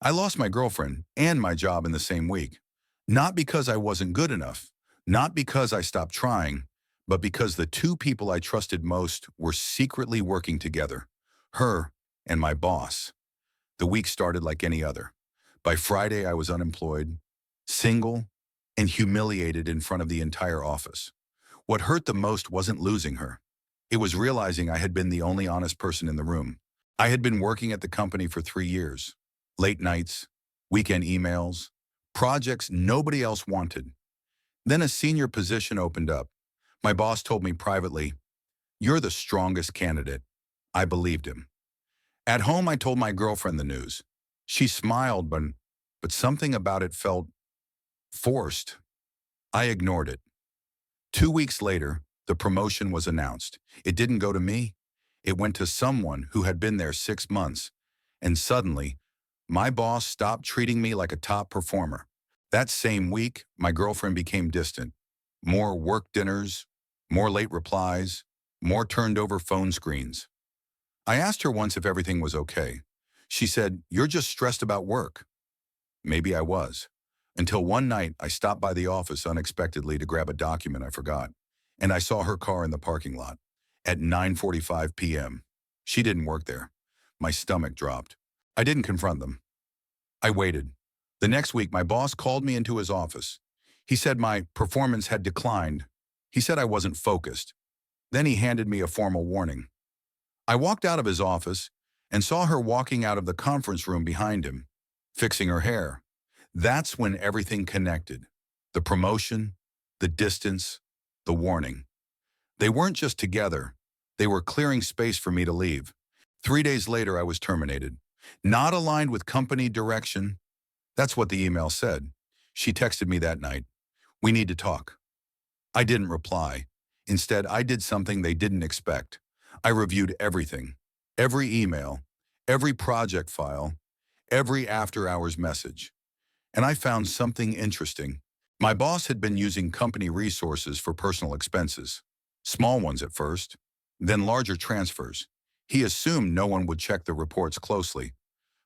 I lost my girlfriend and my job in the same week. Not because I wasn't good enough, not because I stopped trying, but because the two people I trusted most were secretly working together, her and my boss. The week started like any other. By Friday, I was unemployed, single, and humiliated in front of the entire office. What hurt the most wasn't losing her. It was realizing I had been the only honest person in the room. I had been working at the company for 3 years. Late nights, weekend emails, projects nobody else wanted. Then a senior position opened up. My boss told me privately, "You're the strongest candidate." I believed him. At home, I told my girlfriend the news. She smiled, but something about it felt forced. I ignored it. 2 weeks later, the promotion was announced. It didn't go to me. It went to someone who had been there 6 months. And suddenly, my boss stopped treating me like a top performer. That same week, my girlfriend became distant. More work dinners, more late replies, more turned over phone screens. I asked her once if everything was okay. She said, "You're just stressed about work." Maybe I was. Until one night, I stopped by the office unexpectedly to grab a document I forgot, and I saw her car in the parking lot at 9:45 p.m. She didn't work there. My stomach dropped. I didn't confront them. I waited. The next week, my boss called me into his office. He said my performance had declined. He said I wasn't focused. Then he handed me a formal warning. I walked out of his office and saw her walking out of the conference room behind him, fixing her hair. That's when everything connected. The promotion, the distance, the warning. They weren't just together. They were clearing space for me to leave. 3 days later, I was terminated. Not aligned with company direction. That's what the email said. She texted me that night. "We need to talk." I didn't reply. Instead, I did something they didn't expect. I reviewed everything. Every email, every project file, every after-hours message. And I found something interesting. My boss had been using company resources for personal expenses. Small ones at first, then larger transfers. He assumed no one would check the reports closely.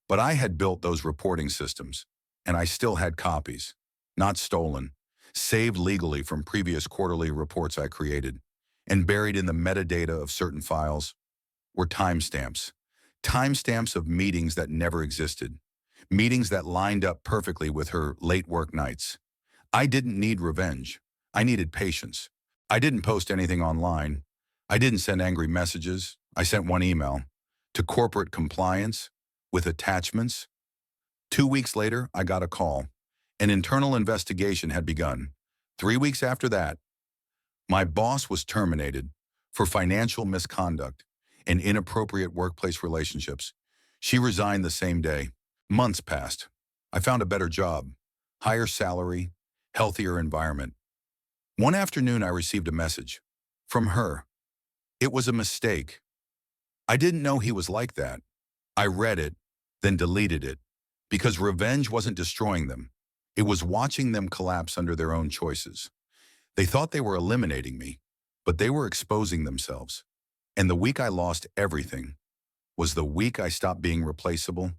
But I had built those reporting systems, and I still had copies. Not stolen, saved legally from previous quarterly reports I created. And buried in the metadata of certain files were timestamps. Timestamps of meetings that never existed. Meetings that lined up perfectly with her late work nights. I didn't need revenge. I needed patience. I didn't post anything online. I didn't send angry messages. I sent one email to corporate compliance with attachments. 2 weeks later, I got a call. An internal investigation had begun. 3 weeks after that, my boss was terminated for financial misconduct and inappropriate workplace relationships. She resigned the same day. Months passed. I found a better job, higher salary, healthier environment. One afternoon, I received a message from her. It was a mistake. I didn't know he was like that. I read it, then deleted it, because revenge wasn't destroying them. It was watching them collapse under their own choices. They thought they were eliminating me, but they were exposing themselves. And the week I lost everything was the week I stopped being replaceable